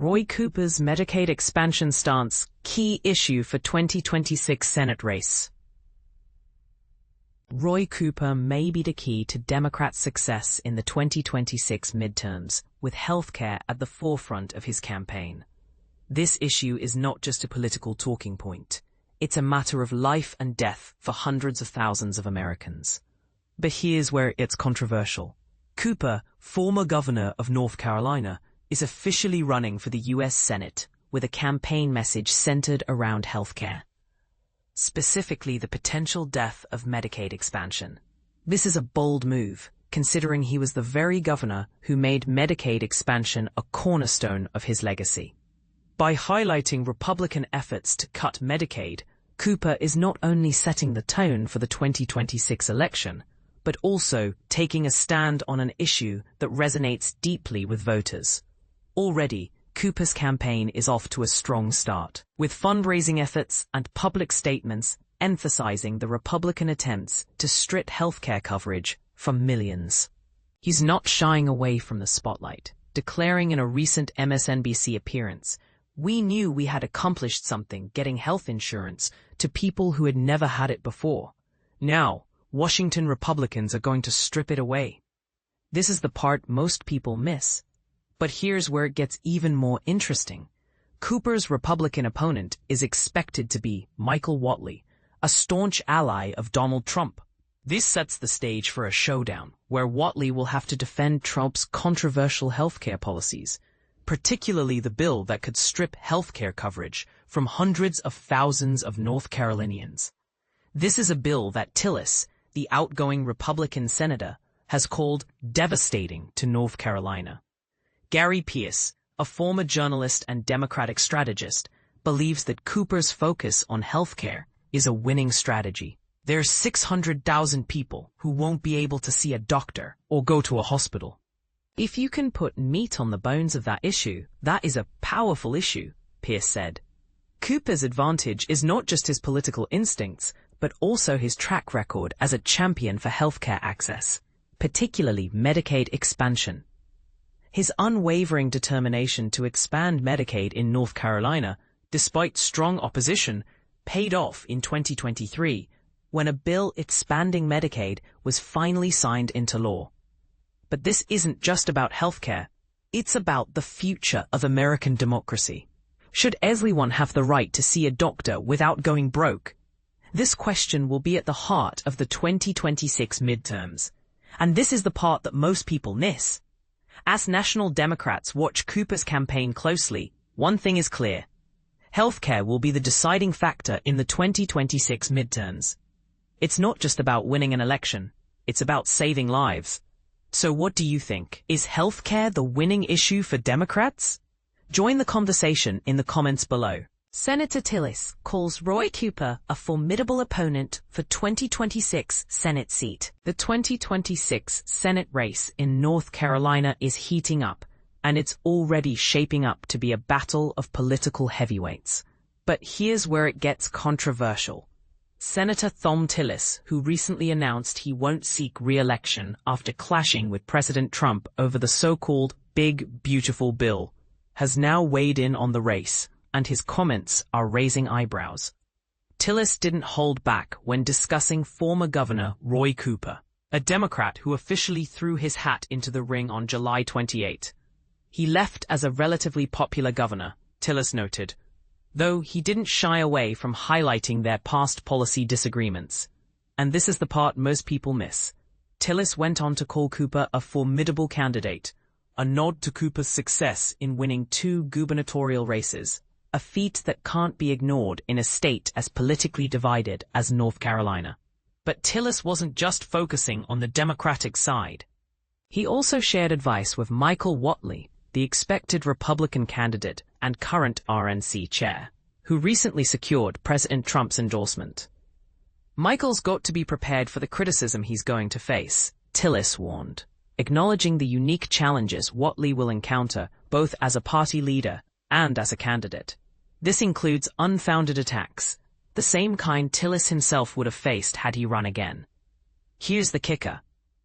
Roy Cooper's Medicaid expansion stance, key issue for 2026 Senate race. Roy Cooper may be the key to Democrats' success in the 2026 midterms, with healthcare at the forefront of his campaign. This issue is not just a political talking point. It's a matter of life and death for hundreds of thousands of Americans. But here's where it's controversial. Cooper, former governor of North Carolina, is officially running for the U.S. Senate with a campaign message centered around healthcare. Specifically the potential death of Medicaid expansion. This is a bold move, considering he was the very governor who made Medicaid expansion a cornerstone of his legacy. By highlighting Republican efforts to cut Medicaid, Cooper is not only setting the tone for the 2026 election, but also taking a stand on an issue that resonates deeply with voters. Already, Cooper's campaign is off to a strong start, with fundraising efforts and public statements emphasizing the Republican attempts to strip healthcare coverage from millions. He's not shying away from the spotlight, declaring in a recent MSNBC appearance, "We knew we had accomplished something getting health insurance to people who had never had it before. Now, Washington Republicans are going to strip it away." This is the part most people miss. But here's where it gets even more interesting. Cooper's Republican opponent is expected to be Michael Whatley, a staunch ally of Donald Trump. This sets the stage for a showdown where Whatley will have to defend Trump's controversial healthcare policies, particularly the bill that could strip healthcare coverage from hundreds of thousands of North Carolinians. This is a bill that Tillis, the outgoing Republican senator, has called devastating to North Carolina. Gary Pierce, a former journalist and Democratic strategist, believes that Cooper's focus on healthcare is a winning strategy. There's 600,000 people who won't be able to see a doctor or go to a hospital. If you can put meat on the bones of that issue, that is a powerful issue, Pierce said. Cooper's advantage is not just his political instincts, but also his track record as a champion for healthcare access, particularly Medicaid expansion. His unwavering determination to expand Medicaid in North Carolina, despite strong opposition, paid off in 2023 when a bill expanding Medicaid was finally signed into law. But this isn't just about healthcare. It's about the future of American democracy. Should everyone have the right to see a doctor without going broke? This question will be at the heart of the 2026 midterms. And this is the part that most people miss. As national Democrats watch Cooper's campaign closely, one thing is clear. Healthcare will be the deciding factor in the 2026 midterms. It's not just about winning an election, it's about saving lives. So what do you think? Is healthcare the winning issue for Democrats? Join the conversation in the comments below. Senator Tillis calls Roy Cooper a formidable opponent for 2026 Senate seat. The 2026 Senate race in North Carolina is heating up, and it's already shaping up to be a battle of political heavyweights. But here's where it gets controversial. Senator Thom Tillis, who recently announced he won't seek re-election after clashing with President Trump over the so-called Big Beautiful Bill, has now weighed in on the race, and his comments are raising eyebrows. Tillis didn't hold back when discussing former Governor Roy Cooper, a Democrat who officially threw his hat into the ring on July 28. He left as a relatively popular governor, Tillis noted, though he didn't shy away from highlighting their past policy disagreements. And this is the part most people miss. Tillis went on to call Cooper a formidable candidate, a nod to Cooper's success in winning 2 gubernatorial races, a feat that can't be ignored in a state as politically divided as North Carolina. But Tillis wasn't just focusing on the Democratic side. He also shared advice with Michael Whatley, the expected Republican candidate and current RNC chair, who recently secured President Trump's endorsement. Michael's got to be prepared for the criticism he's going to face, Tillis warned, acknowledging the unique challenges Whatley will encounter both as a party leader and as a candidate. This includes unfounded attacks, the same kind Tillis himself would have faced had he run again. Here's the kicker.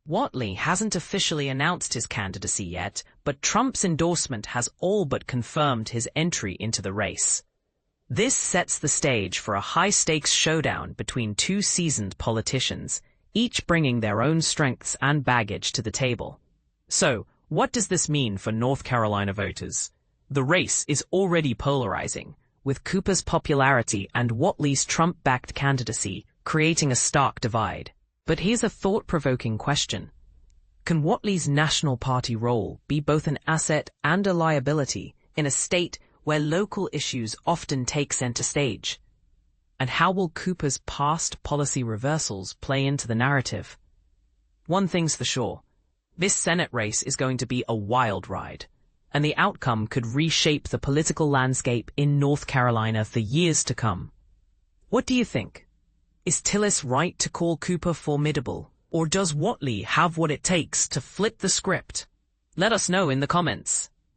Whatley hasn't officially announced his candidacy yet, but Trump's endorsement has all but confirmed his entry into the race. This sets the stage for a high-stakes showdown between two seasoned politicians, each bringing their own strengths and baggage to the table. So, what does this mean for North Carolina voters? The race is already polarizing, with Cooper's popularity and Whatley's Trump-backed candidacy creating a stark divide. But here's a thought-provoking question. Can Whatley's National Party role be both an asset and a liability in a state where local issues often take center stage? And how will Cooper's past policy reversals play into the narrative? One thing's for sure. This Senate race is going to be a wild ride, and the outcome could reshape the political landscape in North Carolina for years to come. What do you think? Is Tillis right to call Cooper formidable, or does Whatley have what it takes to flip the script? Let us know in the comments.